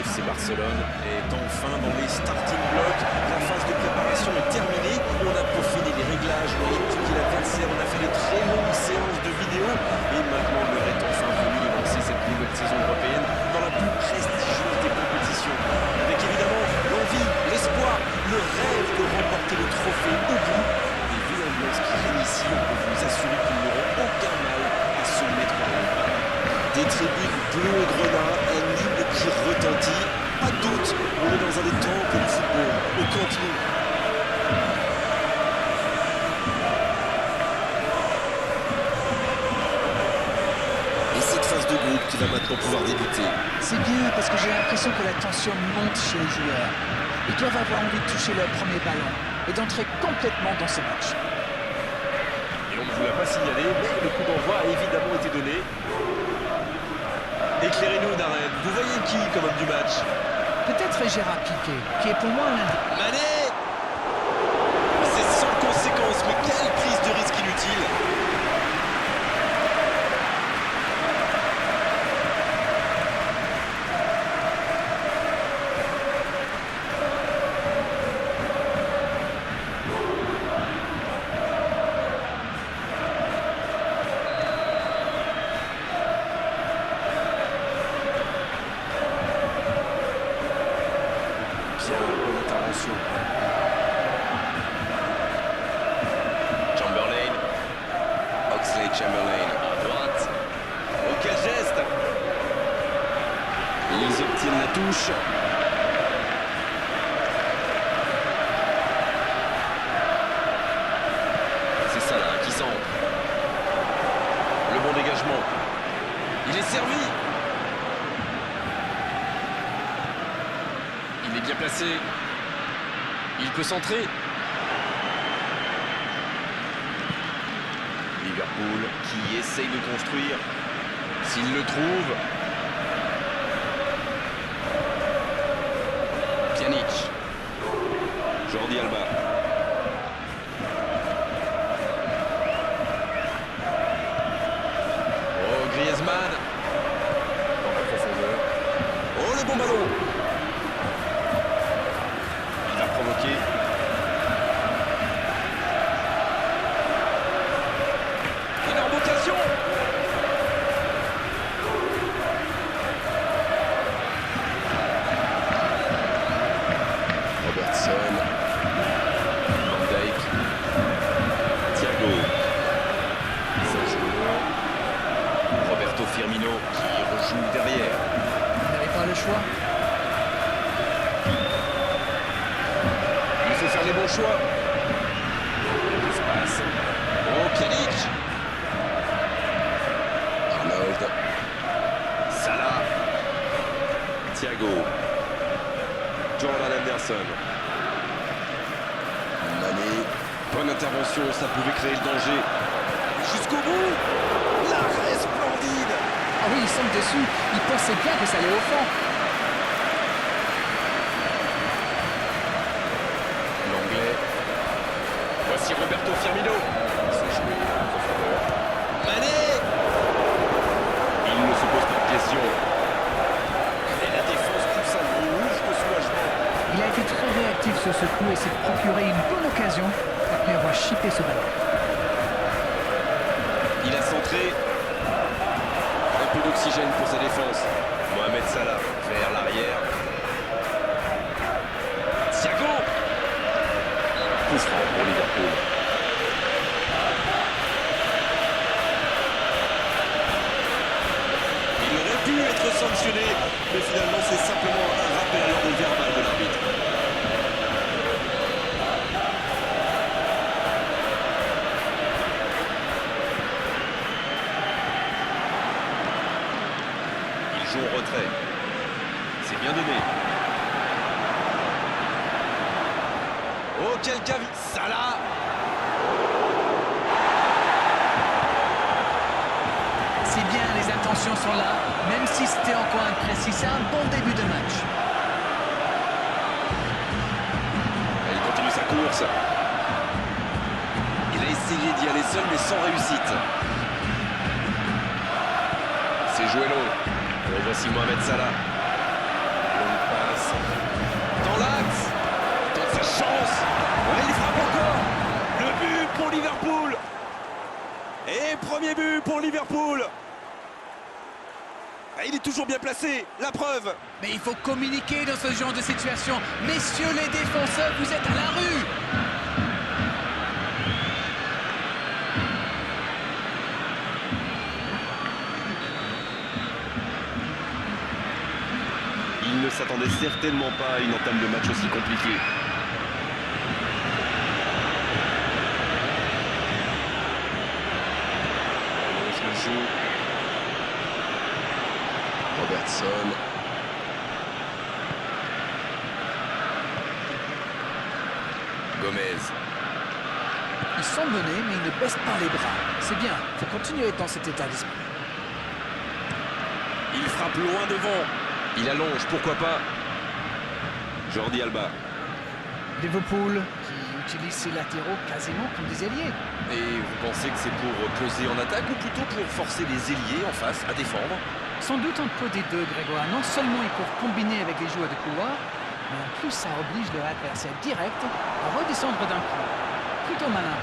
Le FC Barcelone est enfin dans les starting blocks. La phase de préparation est terminée. On a peaufiné les réglages, on a étudié l'adversaire, on a fait de très longues séances de vidéo. Et maintenant, l'heure est enfin venue de lancer cette nouvelle saison européenne dans la plus prestigieuse des compétitions. Avec évidemment l'envie, l'espoir, le rêve de remporter le trophée au bout. Les villes ambiances qui viennent ici, on peut vous assurer qu'ils n'auront aucun mal à se mettre en route. Des tribunes bleues et grenat, un hymne qui retentit. Pas de doute, on est dans un des temples du football, au Camp Nou. Et cette phase de groupe qui va maintenant pouvoir débuter. C'est bien parce que j'ai l'impression que la tension monte chez les joueurs. Ils doivent avoir envie de toucher leur premier ballon et d'entrer complètement dans ce match. Et on ne vous l'a pas signalé, mais le coup d'envoi a évidemment été donné. Éclairez-nous, Darren. Vous voyez qui comme homme du match? Peut-être Gérard Piqué, qui est pour moi l'un... Mané! C'est sans conséquence, mais quelle prise de risque inutile! Bonne intervention. Chamberlain. Oxlade-Chamberlain à droite. Oh, quel geste! Ils obtiennent la touche. C'est ça là qui centre. Le bon dégagement. Il est servi. Il est bien placé. Il peut centrer. Liverpool qui essaye de construire. S'il le trouve. Pjanic. Jordi Alba. Oh, Griezmann. Dans la profondeur. Oh, le bon ballon. Provoqué. Énorme occasion. Robertson. Van Dijk. Thiago. Saint-Julien. Roberto Firmino qui rejoue derrière. Vous n'avez pas le choix. Il faut faire les bons choix. L'espace. Oh, Pjanic. Arnold. Salah. Thiago. Jordan Henderson. Mané. Bonne intervention, ça pouvait créer le danger. Jusqu'au bout. L'arrêt splendide. Ah oui, il semble dessus. Il pensait bien que ça allait au fond. Voici Roberto Firmino. C'est joué en profondeur. Mané. Il ne se pose pas de questions. Et la défense pousse un gros ouf de soulagement. Il a été très réactif sur ce coup et s'est procuré une bonne occasion après avoir chippé ce ballon. Il a centré. Un peu d'oxygène pour sa défense. Mohamed Salah vers l'arrière. Thiago. Coup franc pour Liverpool. Il aurait pu être sanctionné, mais finalement c'est simplement un rappel à l'ordre verbal de l'arbitre. Il joue en retrait. C'est bien donné. Oh, quel cavi... Salah. C'est bien, les intentions sont là, même si c'était encore imprécis. C'est un bon début de match. Il continue sa course. Il a essayé d'y aller seul, mais sans réussite. C'est joué long. Et voici Mohamed Salah. Longue pour Liverpool. Ah, il est toujours bien placé, la preuve. Mais il faut communiquer dans ce genre de situation. Messieurs les défenseurs, vous êtes à la rue. Il ne s'attendait certainement pas à une entame de match aussi compliquée. On lance le jeu. Robertson. Gomez. Ils sont menés, mais ils ne baissent pas les bras. C'est bien, il faut continuer dans cet état d'esprit. Il frappe loin devant. Il allonge, pourquoi pas. Jordi Alba. Liverpool, qui utilise ses latéraux quasiment comme des ailiers. Et vous pensez que c'est pour peser en attaque ou plutôt pour forcer les ailiers en face à défendre? Sans doute un peu des deux, Grégoire. Non seulement ils peuvent combiner avec les joueurs de couloir, mais en plus ça oblige leur adversaire direct à redescendre d'un cran. Plutôt malin.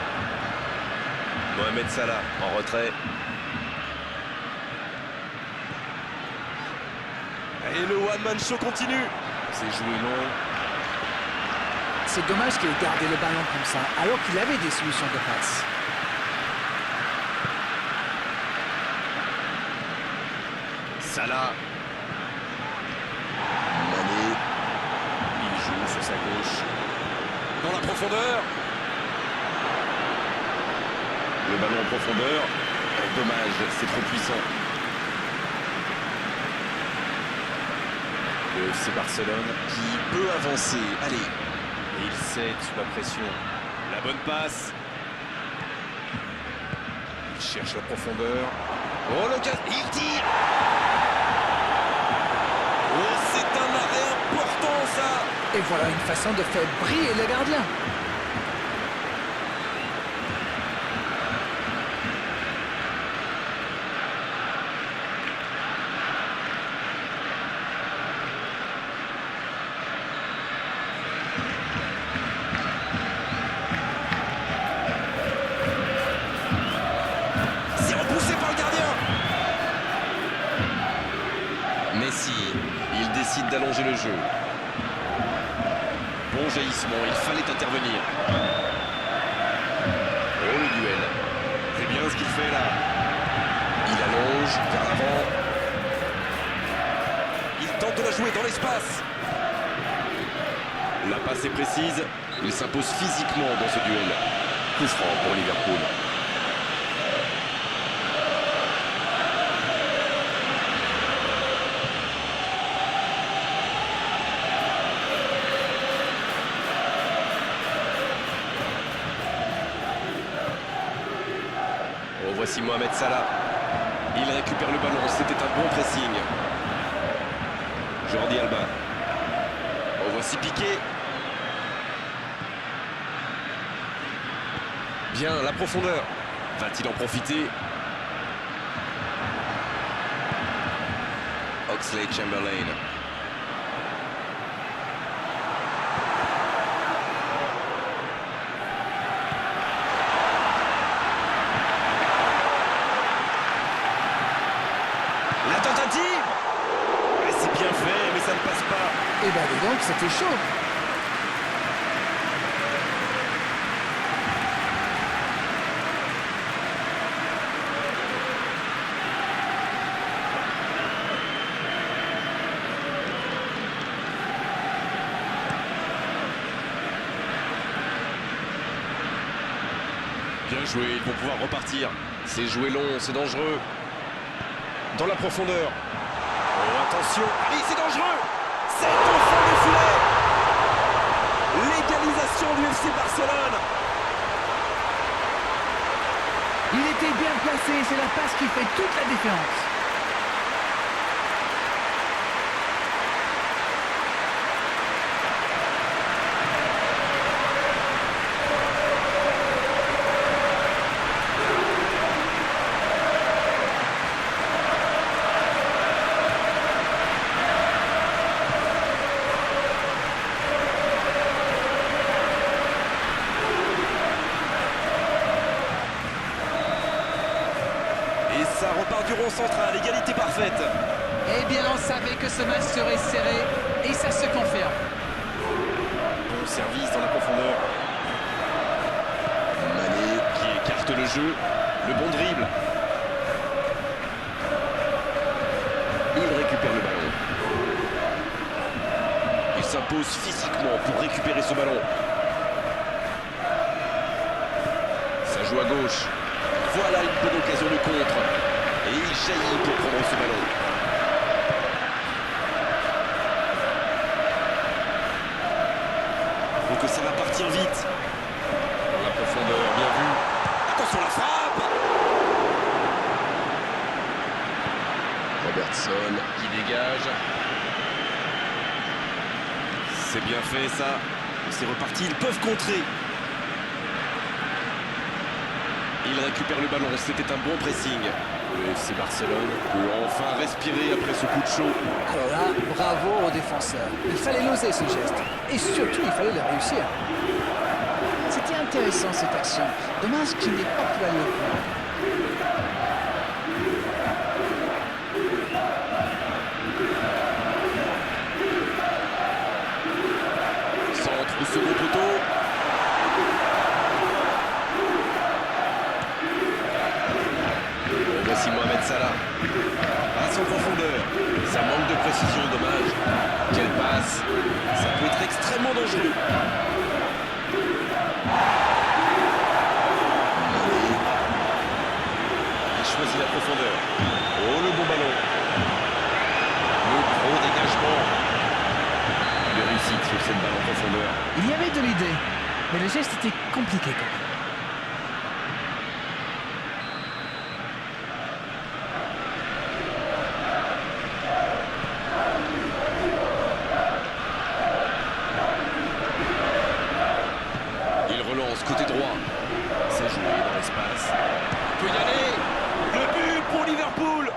Mohamed Salah en retrait. Et le one-man show continue. C'est joué long. C'est dommage qu'il ait gardé le ballon comme ça, alors qu'il avait des solutions de passe. Salah. Mané. Il joue sur sa gauche. Dans la profondeur. Le ballon en profondeur. Dommage, c'est trop puissant. Le FC Barcelone qui peut avancer. Allez. Et il cède sous la pression. La bonne passe. Il cherche la profondeur. Oh, l'occasion. Il tire. Oh, c'est un arrêt important, ça. Et voilà une façon de faire briller le gardien. C'est repoussé par le gardien. Messi, il décide d'allonger le jeu. Bon jaillissement, il fallait intervenir. Oh, le duel. C'est bien ce qu'il fait là. Il allonge vers l'avant. Il tente de la jouer dans l'espace. La passe est précise. Il s'impose physiquement dans ce duel. Coup franc pour Liverpool. Oh, voici Mohamed Salah. Il récupère le ballon. C'était un bon pressing. Jordi Alba. Oh, voici Piqué. Bien, la profondeur. Va-t-il en profiter? Oxlade-Chamberlain. La tentative. C'est bien fait, mais ça ne passe pas. Et ben dis donc, c'était chaud. Bien joué, ils vont pouvoir repartir. C'est joué long, c'est dangereux. Dans la profondeur. Oh, attention. Allez, c'est dangereux. C'est au fond du filet. L'égalisation du FC Barcelone. Il était bien placé, c'est la passe qui fait toute la différence. du rond central, égalité parfaite. Eh bien, on savait que ce match serait serré et ça se confirme. Bon service dans la profondeur. Mané qui écarte le jeu. Le bon dribble. Il récupère le ballon. Il s'impose physiquement pour récupérer ce ballon. Ça joue à gauche. Voilà une bonne occasion de contre. Et il jaillit pour prendre ce ballon. Donc ça va partir vite. Dans la profondeur, bien vu. Attention la frappe. Robertson qui dégage. C'est bien fait ça. C'est reparti, ils peuvent contrer. Il récupère le ballon, c'était un bon pressing. Le FC Barcelone peut enfin respirer après ce coup de chaud. Alors là, bravo aux défenseurs. Il fallait l'oser ce geste. Et surtout, il fallait le réussir. C'était intéressant cette action. Dommage qu'il n'ait pas pu aller au bout. Centre au second poteau. Voici Mohamed Salah. Passe en profondeur. Ça manque de précision, dommage. Quelle passe. Ça peut être extrêmement dangereux. Il choisit la profondeur. Oh, le bon ballon. Le gros dégagement. Il réussit sur cette balle en profondeur. Il y avait de l'idée, mais le geste était compliqué quand même. Il relance côté droit. C'est joué dans l'espace. Il peut y aller. Le but pour Liverpool.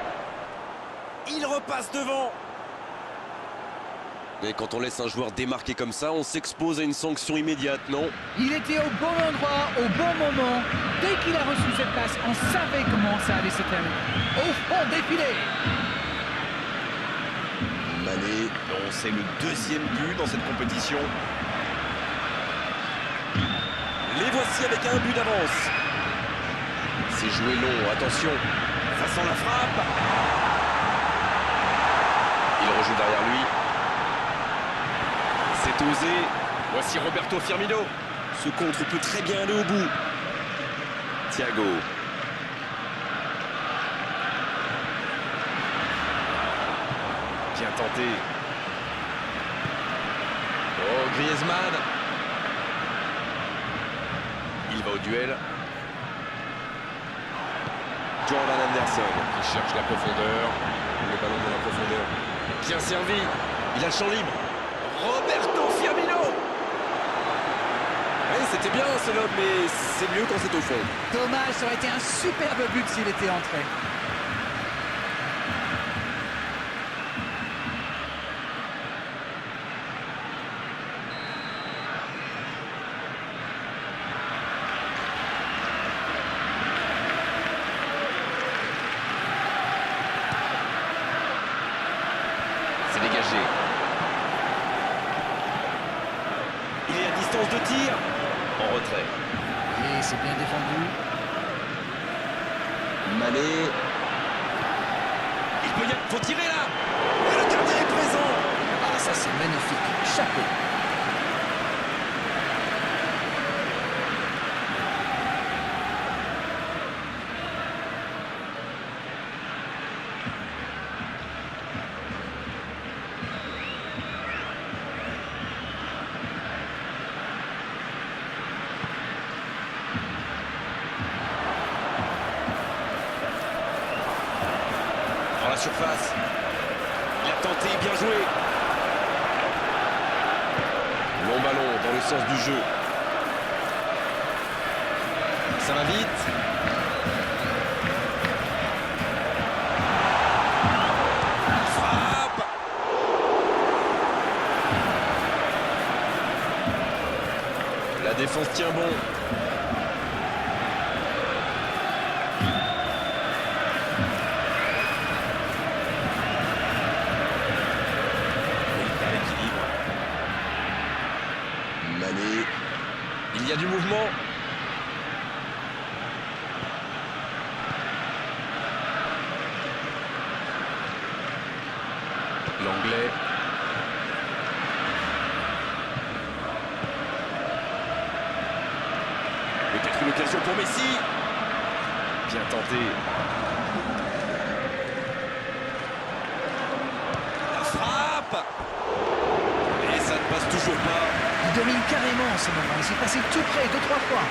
Il repasse devant. Mais quand on laisse un joueur démarquer comme ça, on s'expose à une sanction immédiate, non? Il était au bon endroit, au bon moment. Dès qu'il a reçu cette passe, on savait comment ça allait se terminer. Au fond défilé. Mané, dont c'est le deuxième but dans cette compétition. Les voici avec un but d'avance. C'est joué long, attention. Ça sent la frappe. Il rejoue derrière lui. C'est osé. Voici Roberto Firmino. Ce contre peut très bien aller au bout. Thiago. Bien tenté. Oh, Griezmann. Il va au duel. Jordan Anderson qui cherche la profondeur. Le ballon dans la profondeur. Bien servi. Il a le champ libre. Roberto Firmino. Oui, c'était bien ce lob, mais c'est mieux quand c'est au fond. Dommage, ça aurait été un superbe but s'il était entré. C'est dégagé. Il est à distance de tir. En retrait. Et c'est bien défendu. Mané. Il peut y aller. Faut tirer là. Et le gardien est présent. Ah, ça c'est magnifique. Chapeau. Dans la surface. Il a tenté, bien joué. Long ballon dans le sens du jeu. Ça va vite. Il frappe. La défense tient bon. y a du mouvement. L'anglais. Peut-être une occasion pour Messi. Bien tenté. La frappe. Et ça ne passe toujours pas. Il domine carrément en ce moment. Il s'est passé tout près 2-3 fois.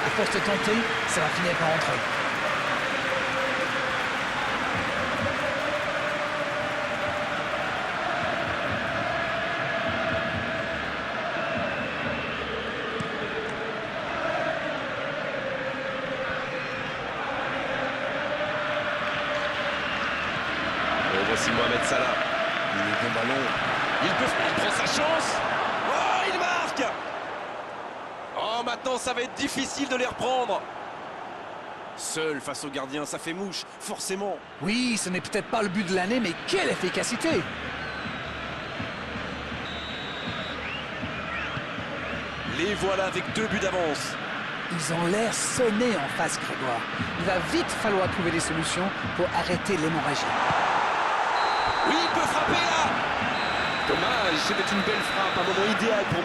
À force de tenter, ça va finir par entrer. Voici Mohamed Salah. Le bon ballon. Il prend sa chance. Oh, il marque. Oh, maintenant, ça va être difficile de les reprendre. Seul face au gardien, ça fait mouche, forcément. Oui, ce n'est peut-être pas le but de l'année, mais quelle efficacité! Les voilà avec 2 buts d'avance. Ils ont l'air sonnés en face, Grégoire. Il va vite falloir trouver des solutions pour arrêter l'hémorragie. Oui, il peut frapper là. Dommage, c'était une belle frappe, un moment idéal pour